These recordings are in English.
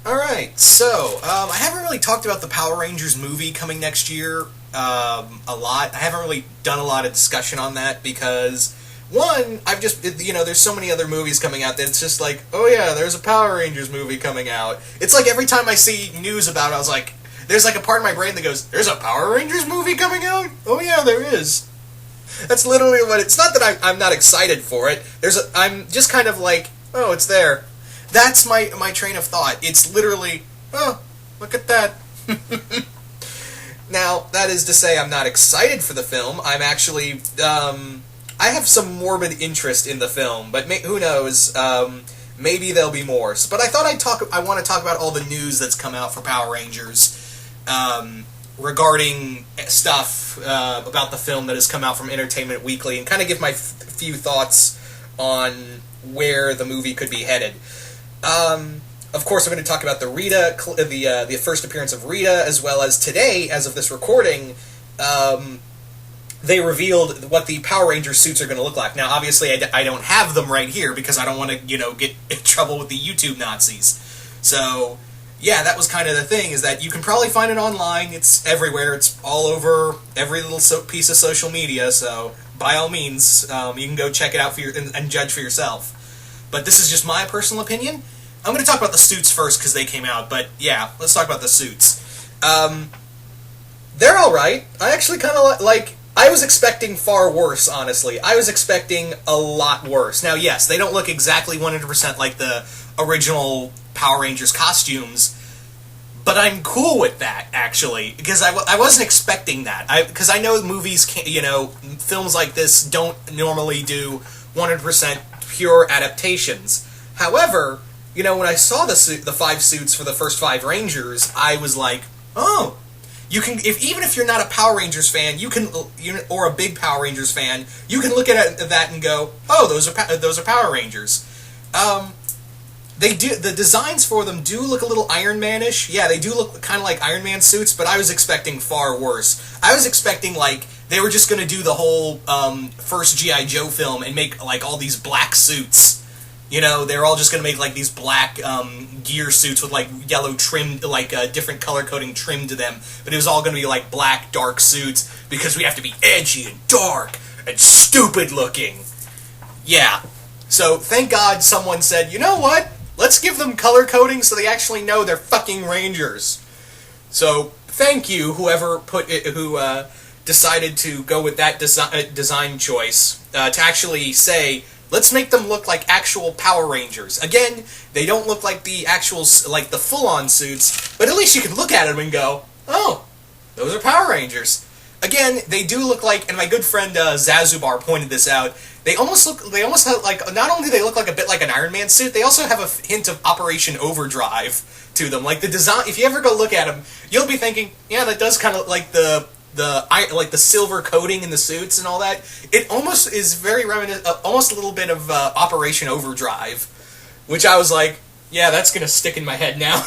Alright, so, I haven't really talked about the Power Rangers movie coming next year a lot. I haven't really done a lot of discussion on that because, one, there's so many other movies coming out that it's just like, oh yeah, there's a Power Rangers movie coming out. It's like every time I see news about it, I was like, there's like a part of my brain that goes, there's a Power Rangers movie coming out? Oh yeah, there is. That's literally what it's not that I'm not excited for it. I'm just kind of like, oh, it's there. That's my train of thought. It's literally, oh, look at that. Now, that is to say I'm not excited for the film. I'm actually, I have some morbid interest in the film, but who knows, maybe there'll be more. But I thought I want to talk about all the news that's come out for Power Rangers, regarding stuff about the film that has come out from Entertainment Weekly, and kind of give my few thoughts on where the movie could be headed. Of course, I'm going to talk about the Rita, the first appearance of Rita, as well as today, as of this recording, they revealed what the Power Ranger suits are going to look like. Now, obviously, I don't have them right here because I don't want to, get in trouble with the YouTube Nazis. So, yeah, that was kind of the thing, is that you can probably find it online. It's everywhere. It's all over every little piece of social media, so by all means, you can go check it out and judge for yourself. But this is just my personal opinion. I'm going to talk about the suits first because they came out, but yeah, let's talk about the suits. They're alright. I actually kind of I was expecting far worse, honestly. I was expecting a lot worse. Now, yes, they don't look exactly 100% like the original Power Rangers costumes, but I'm cool with that, actually, because I wasn't expecting that. Because I know movies, films like this don't normally do 100% pure adaptations. However, when I saw the 5 suits for the first 5 Rangers, I was like, oh, you can, even if you're not a Power Rangers fan, or a big Power Rangers fan, you can look at that and go, oh, those are Power Rangers. The designs for them do look a little Iron Man-ish. Yeah, they do look kind of like Iron Man suits, but I was expecting far worse. I was expecting, they were just going to do the whole first G.I. Joe film and make, all these black suits. They're all just going to make, these black gear suits with, yellow trim, different color coding trim to them. But it was all going to be, black, dark suits because we have to be edgy and dark and stupid looking. Yeah. So, thank God someone said, you know what? Let's give them color coding so they actually know they're fucking Rangers. So, thank you, whoever decided to go with that design choice, to actually say, let's make them look like actual Power Rangers. Again, they don't look like the actual, the full-on suits, but at least you can look at them and go, oh, those are Power Rangers. Again, they do look like, and my good friend Zazubar pointed this out, they almost have, not only do they look like a bit like an Iron Man suit, they also have a hint of Operation Overdrive to them. The design, if you ever go look at them, you'll be thinking, yeah, that does kind of like the silver coating in the suits and all that. It almost is very reminiscent, almost a little bit of Operation Overdrive, which I was like, yeah, that's gonna stick in my head now.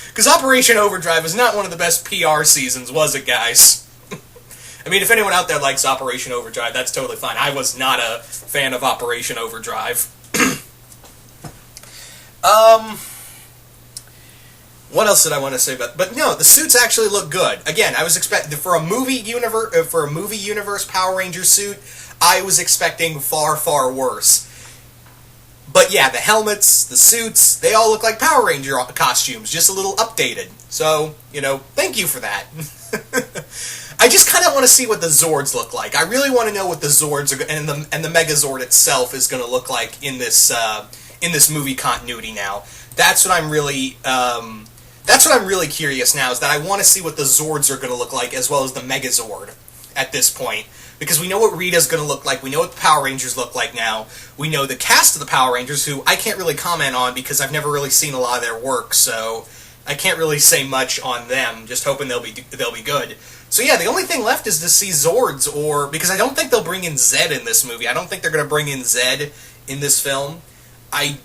Because Operation Overdrive was not one of the best PR seasons, was it, guys? I mean, if anyone out there likes Operation Overdrive, that's totally fine. I was not a fan of Operation Overdrive. What else did I want to say about? But no, the suits actually look good. Again, I was expecting for a movie universe Power Ranger suit, I was expecting far, far worse. But yeah, the helmets, the suits, they all look like Power Ranger costumes, just a little updated. So, thank you for that. I just kind of want to see what the Zords look like. I really want to know what the Zords are, and the Megazord itself is going to look like in this movie continuity now. That's what I'm really curious now, is that I want to see what the Zords are going to look like, as well as the Megazord at this point. Because we know what Rita's going to look like, we know what the Power Rangers look like now, we know the cast of the Power Rangers, who I can't really comment on because I've never really seen a lot of their work, so I can't really say much on them, just hoping they'll be good. So yeah, the only thing left is to see Zords, because I don't think they'll bring in Zed in this movie. I don't think they're going to bring in Zed in this film. I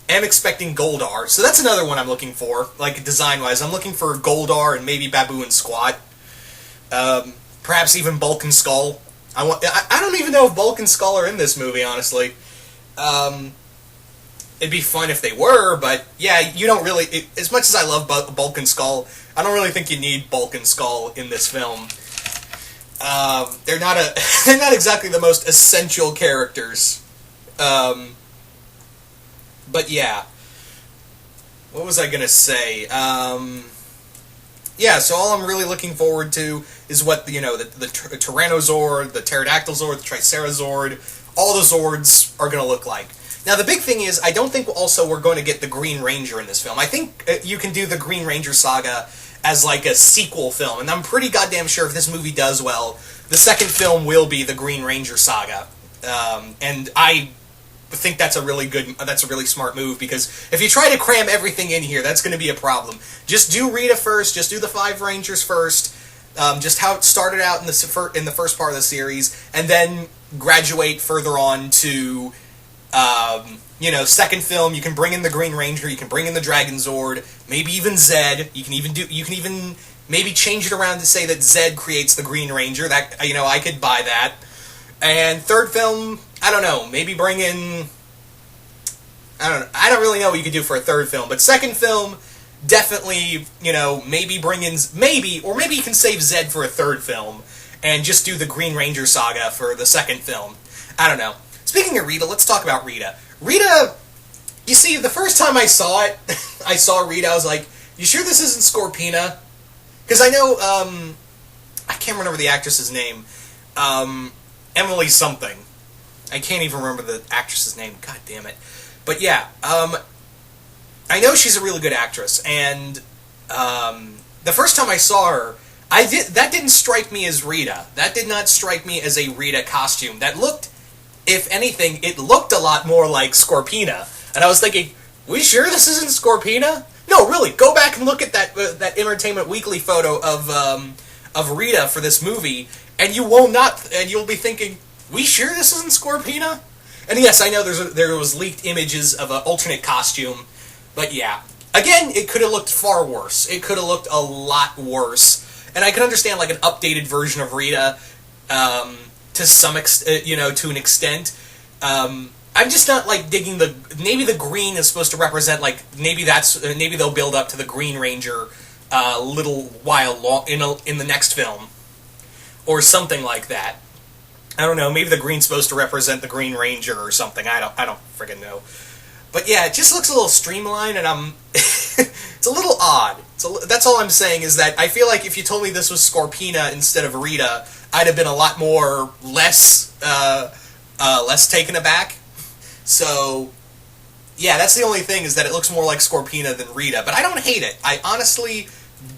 am expecting Goldar, so that's another one I'm looking for, design-wise. I'm looking for Goldar and maybe Babu and Squat. Perhaps even Bulk and Skull. I don't even know if Bulk and Skull are in this movie, honestly. It'd be fun if they were, but yeah, you don't really. As much as I love Bulk and Skull, I don't really think you need Bulk and Skull in this film. They're not they're not exactly the most essential characters. But yeah, what was I gonna say? Yeah, so all I'm really looking forward to is what the Tyrannosaur, the Pterodactyl Zord, the Tricerazord, all the Zords are gonna look like. Now, the big thing is, I don't think also we're going to get the Green Ranger in this film. I think you can do the Green Ranger saga as like a sequel film, and I'm pretty goddamn sure if this movie does well, the second film will be the Green Ranger saga. And I think that's a really smart move, because if you try to cram everything in here, that's going to be a problem. Just do Rita first, just do the 5 Rangers first, just how it started out in the first part of the series, and then graduate further on to... second film, you can bring in the Green Ranger, you can bring in the Dragon Zord, maybe even Zed. You can even maybe change it around to say that Zed creates the Green Ranger. That, I could buy that. And third film, I don't know, maybe bring in... I don't really know what you could do for a third film, but second film, definitely, maybe bring in... Or maybe you can save Zed for a third film, and just do the Green Ranger saga for the second film. I don't know. Speaking of Rita, let's talk about Rita. Rita, you see, the first time I saw it, I saw Rita, I was like, you sure this isn't Scorpina? Because I know, I can't remember the actress's name. Emily something. I can't even remember the actress's name. God damn it. But yeah, I know she's a really good actress, and the first time I saw her, that didn't strike me as Rita. That did not strike me as a Rita costume. That looked... If anything, it looked a lot more like Scorpina. And I was thinking, we sure this isn't Scorpina? No, really, go back and look at that Entertainment Weekly photo of Rita for this movie, and you'll be thinking, we sure this isn't Scorpina? And yes, I know there was leaked images of an alternate costume, but yeah. Again, it could have looked far worse. It could have looked a lot worse. And I can understand like an updated version of Rita, to some extent, to an extent. I'm just not like digging maybe the green is supposed to represent like maybe they'll build up to the Green Ranger a little while in the next film or something like that. I don't know. Maybe the green's supposed to represent the Green Ranger or something. I don't friggin' know. But yeah, it just looks a little streamlined, and it's a little odd. That's all I'm saying, is that I feel like if you told me this was Scorpina instead of Rita, I'd have been a lot more less taken aback. So, yeah, that's the only thing, is that it looks more like Scorpina than Rita. But I don't hate it. I honestly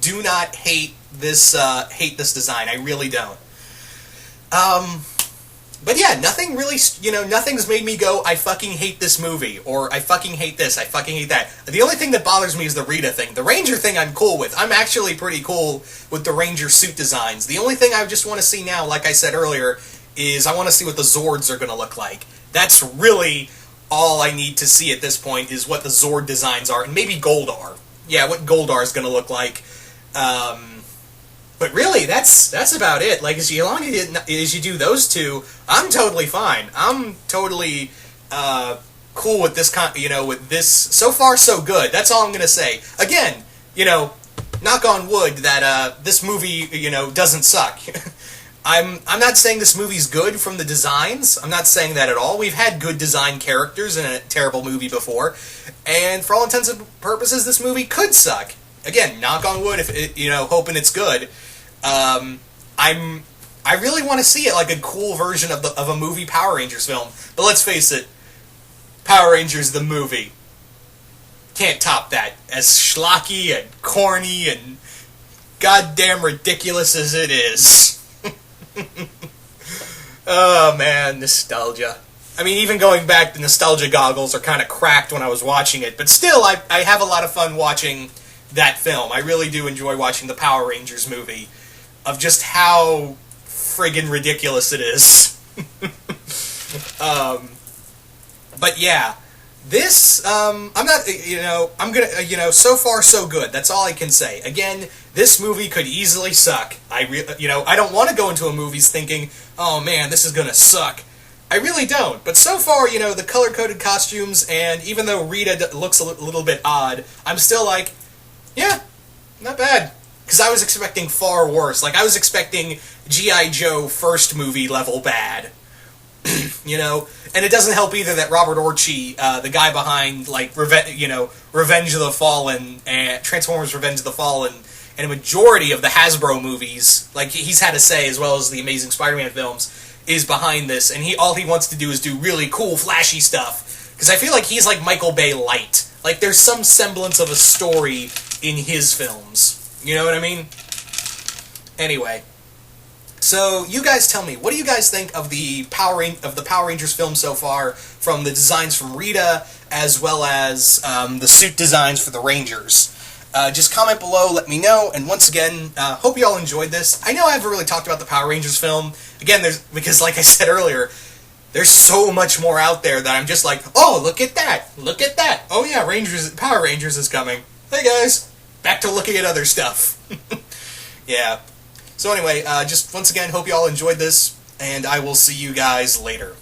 do not hate this design. I really don't. But yeah, nothing really, nothing's made me go, I fucking hate this movie, or I fucking hate this, I fucking hate that. The only thing that bothers me is the Rita thing. The Ranger thing I'm cool with. I'm actually pretty cool with the Ranger suit designs. The only thing I just want to see now, like I said earlier, is I want to see what the Zords are going to look like. That's really all I need to see at this point, is what the Zord designs are, and maybe Goldar. Yeah, what Goldar is going to look like. But really, that's about it. Like, as long as you do those two, I'm totally fine. I'm totally cool with this with this. So far, so good. That's all I'm gonna say. Again, knock on wood that this movie, doesn't suck. I'm not saying this movie's good from the designs. I'm not saying that at all. We've had good design characters in a terrible movie before, and for all intents and purposes, this movie could suck. Again, knock on wood, if it, hoping it's good. I really want to see it like a cool version of a movie Power Rangers film. But let's face it, Power Rangers the movie can't top that. As schlocky and corny and goddamn ridiculous as it is. Oh man, nostalgia. I mean, even going back, the nostalgia goggles are kind of cracked when I was watching it, but still, I have a lot of fun watching that film. I really do enjoy watching the Power Rangers movie, of just how friggin' ridiculous it is. But yeah, this, I'm not, I'm gonna, so far so good. That's all I can say. Again, this movie could easily suck. I don't want to go into a movie thinking, oh man, this is gonna suck. I really don't. But so far, the color-coded costumes, and even though Rita looks a little bit odd, I'm still like, yeah, not bad. Because I was expecting far worse. Like, I was expecting G.I. Joe first movie level bad. And it doesn't help either that Robert Orci, the guy behind, like, Revenge of the Fallen, and Transformers Revenge of the Fallen, and a majority of the Hasbro movies, like, he's had a say, as well as the Amazing Spider-Man films, is behind this, and all he wants to do is do really cool, flashy stuff. Because I feel like he's like Michael Bay light. Like, there's some semblance of a story in his films. You know what I mean? Anyway. So, you guys tell me, what do you guys think of the Power Rangers film so far, from the designs from Rita, as well as the suit designs for the Rangers? Just comment below, let me know, and once again, hope you all enjoyed this. I know I haven't really talked about the Power Rangers film. Again, because like I said earlier, there's so much more out there that I'm just like, oh, look at that, look at that. Oh yeah, Power Rangers is coming. Hey guys, back to looking at other stuff. Yeah. So anyway, just once again, hope you all enjoyed this, and I will see you guys later.